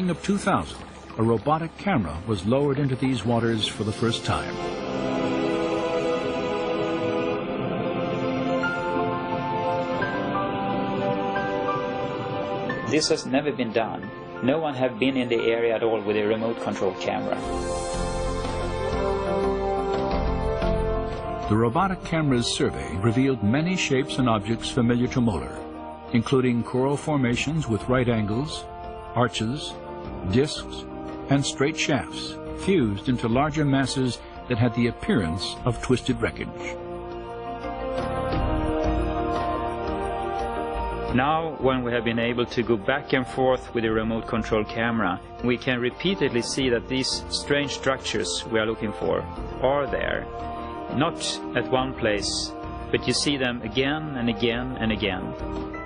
spring of 2000, a robotic camera was lowered into these waters for the first time. This has never been done. No one have been in the area at all with a remote-controlled camera. The robotic camera's survey revealed many shapes and objects familiar to Muller, including coral formations with right angles, arches, discs, and straight shafts fused into larger masses that had the appearance of twisted wreckage. Now, when we have been able to go back and forth with a remote control camera, we can repeatedly see that these strange structures we are looking for are there. Not at one place, but you see them again and again and again.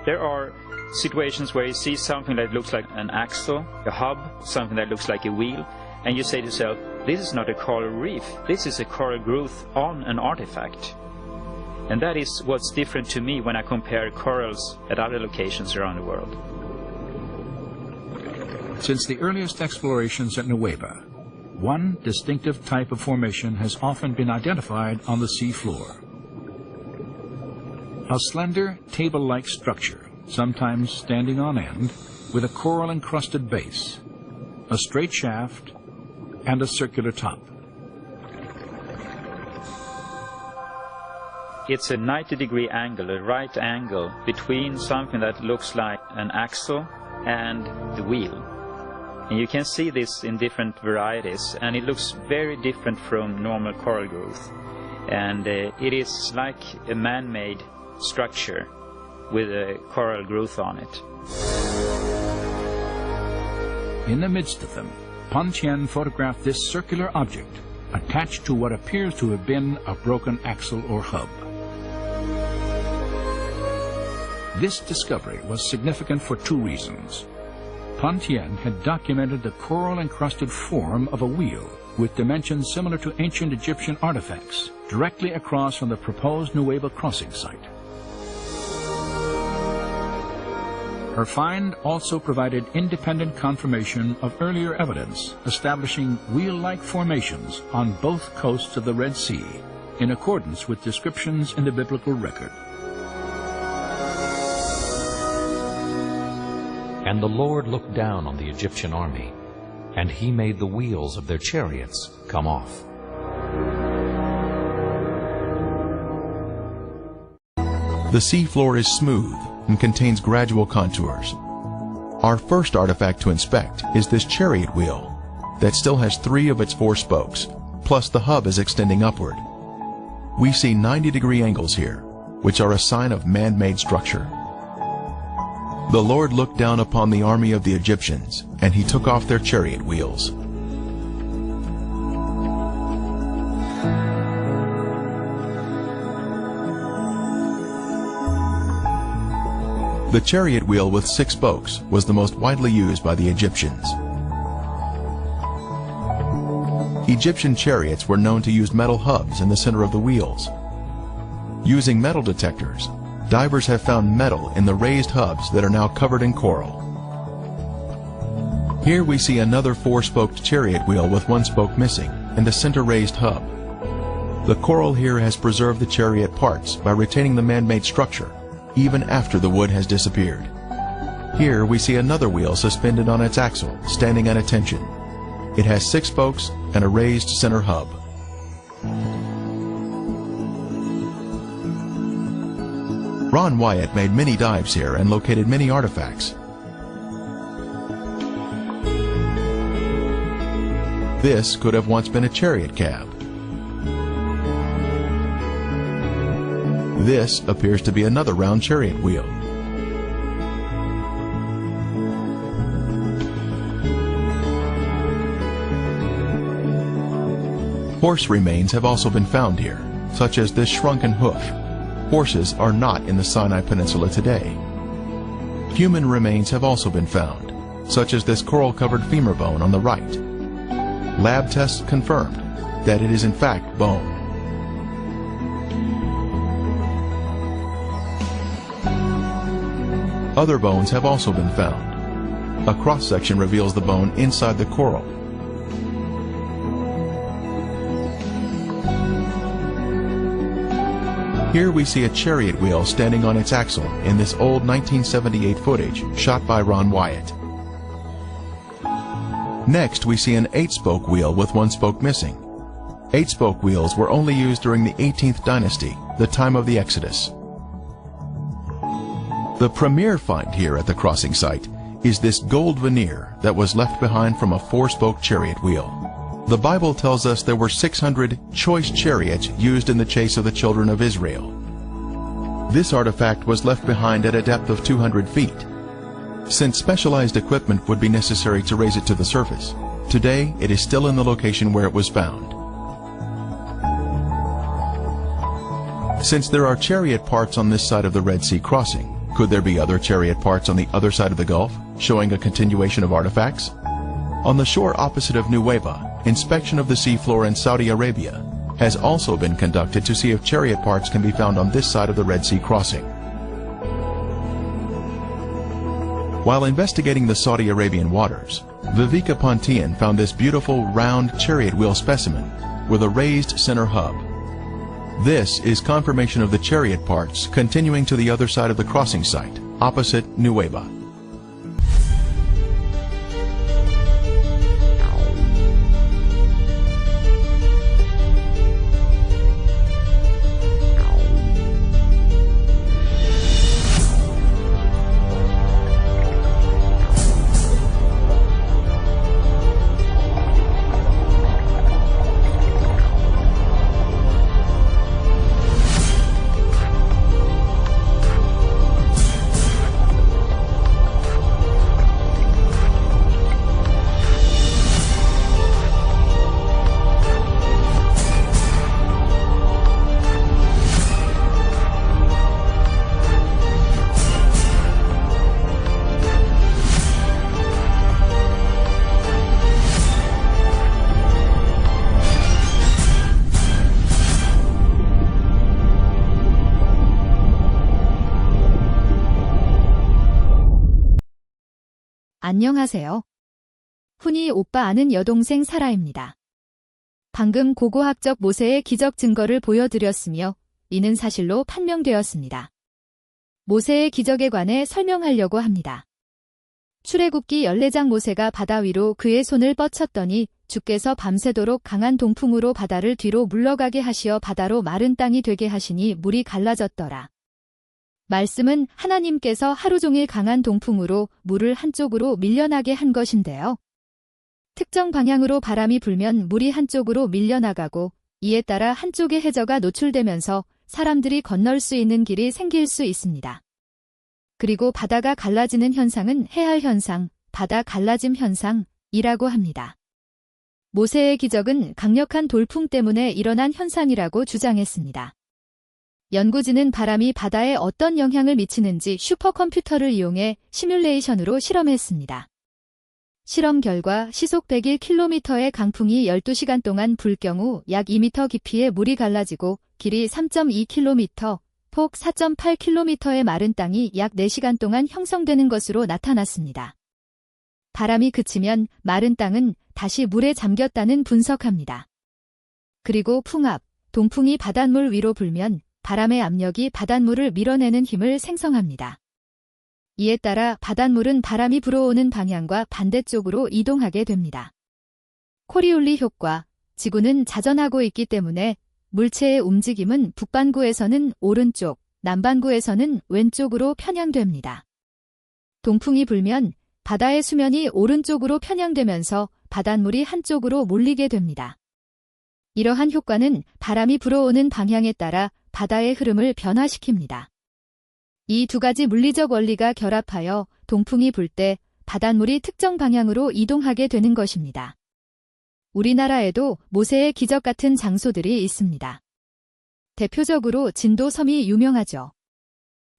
There are situations where you see something that looks like an axle, a hub, something that looks like a wheel, and you say to yourself, this is not a coral reef, this is a coral growth on an artifact. And that is what's different to me when I compare corals at other locations around the world. Since the earliest explorations at Nueva, one distinctive type of formation has often been identified on the sea floor. A slender, table-like structure, sometimes standing on end, with a coral-encrusted base, a straight shaft, and a circular top. It's a 90-degree angle, a right angle, between something that looks like an axle and the wheel. And you can see this in different varieties, and it looks very different from normal coral growth. And it is like a man-made structure with a coral growth on it. In the midst of them, Pan Tien photographed this circular object attached to what appears to have been a broken axle or hub. This discovery was significant for two reasons. Pan Tien had documented the coral-encrusted form of a wheel with dimensions similar to ancient Egyptian artifacts directly across from the proposed Nueva crossing site. Her find also provided independent confirmation of earlier evidence establishing wheel-like formations on both coasts of the Red Sea in accordance with descriptions in the biblical record. And the Lord looked down on the Egyptian army, and he made the wheels of their chariots come off. The seafloor is smooth and contains gradual contours. Our first artifact to inspect is this chariot wheel that still has 3 of its 4 spokes, plus the hub is extending upward. We see 90-degree angles here, which are a sign of man-made structure. The Lord looked down upon the army of the Egyptians, and he took off their chariot wheels. The chariot wheel with 6 spokes was the most widely used by the Egyptians. Egyptian chariots were known to use metal hubs in the center of the wheels. Using metal detectors, divers have found metal in the raised hubs that are now covered in coral. Here we see another 4-spoked chariot wheel with 1 spoke missing and a center raised hub. The coral here has preserved the chariot parts by retaining the man-made structure, even after the wood has disappeared. Here we see another wheel suspended on its axle, standing at attention. It has 6 spokes and a raised center hub. Ron Wyatt made many dives here and located many artifacts. This could have once been a chariot cab. This appears to be another round chariot wheel. Horse remains have also been found here, such as this shrunken hoof. Horses are not in the Sinai Peninsula today. Human remains have also been found, such as this coral-covered femur bone on the right. Lab tests confirmed that it is in fact bone. Other bones have also been found. A cross-section reveals the bone inside the coral. Here we see a chariot wheel standing on its axle in this old 1978 footage shot by Ron Wyatt. Next, we see an 8-spoke wheel with one spoke missing. 8-spoke wheels were only used during the 18th dynasty, the time of the Exodus. The premier find here at the crossing site is this gold veneer that was left behind from a 4-spoke chariot wheel. The Bible tells us there were 600 choice chariots used in the chase of the children of Israel. This artifact was left behind at a depth of 200 feet. Since specialized equipment would be necessary to raise it to the surface, today it is still in the location where it was found. Since there are chariot parts on this side of the Red Sea crossing, could there be other chariot parts on the other side of the Gulf, showing a continuation of artifacts? On the shore opposite of Nuweiba, inspection of the seafloor in Saudi Arabia has also been conducted to see if chariot parts can be found on this side of the Red Sea crossing. While investigating the Saudi Arabian waters, Viveka Pontian found this beautiful round chariot wheel specimen with a raised center hub. This is confirmation of the chariot parts continuing to the other side of the crossing site, opposite Nuweiba. 안녕하세요. 훈이 오빠 아는 여동생 사라입니다. 방금 고고학적 모세의 기적 증거를 보여드렸으며 이는 사실로 판명되었습니다. 모세의 기적에 관해 설명하려고 합니다. 출애굽기 14장 모세가 바다 위로 그의 손을 뻗쳤더니 주께서 밤새도록 강한 동풍으로 바다를 뒤로 물러가게 하시어 바다로 마른 땅이 되게 하시니 물이 갈라졌더라. 말씀은 하나님께서 하루 종일 강한 동풍으로 물을 한쪽으로 밀려나게 한 것인데요. 특정 방향으로 바람이 불면 물이 한쪽으로 밀려나가고 이에 따라 한쪽의 해저가 노출되면서 사람들이 건널 수 있는 길이 생길 수 있습니다. 그리고 바다가 갈라지는 현상은 해할 현상, 바다 갈라짐 현상이라고 합니다. 모세의 기적은 강력한 돌풍 때문에 일어난 현상이라고 주장했습니다. 연구진은 바람이 바다에 어떤 영향을 미치는지 슈퍼컴퓨터를 이용해 시뮬레이션으로 실험했습니다. 실험 결과 시속 101km의 강풍이 12시간 동안 불 경우 약 2m 깊이의 물이 갈라지고 길이 3.2km, 폭 4.8km의 마른 땅이 약 4시간 동안 형성되는 것으로 나타났습니다. 바람이 그치면 마른 땅은 다시 물에 잠겼다는 분석합니다. 그리고 풍압, 동풍이 바닷물 위로 불면 바람의 압력이 바닷물을 밀어내는 힘을 생성합니다. 이에 따라 바닷물은 바람이 불어오는 방향과 반대쪽으로 이동하게 됩니다. 코리올리 효과, 지구는 자전하고 있기 때문에 물체의 움직임은 북반구에서는 오른쪽, 남반구에서는 왼쪽으로 편향됩니다. 동풍이 불면 바다의 수면이 오른쪽으로 편향되면서 바닷물이 한쪽으로 몰리게 됩니다. 이러한 효과는 바람이 불어오는 방향에 따라 바다의 흐름을 변화시킵니다. 이 두 가지 물리적 원리가 결합하여 동풍이 불 때 바닷물이 특정 방향으로 이동하게 되는 것입니다. 우리나라에도 모세의 기적 같은 장소들이 있습니다. 대표적으로 진도섬이 유명하죠.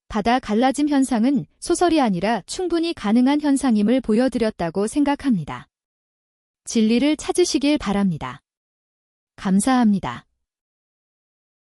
바다 갈라짐 현상은 소설이 아니라 충분히 가능한 현상임을 보여드렸다고 생각합니다. 진리를 찾으시길 바랍니다. 감사합니다.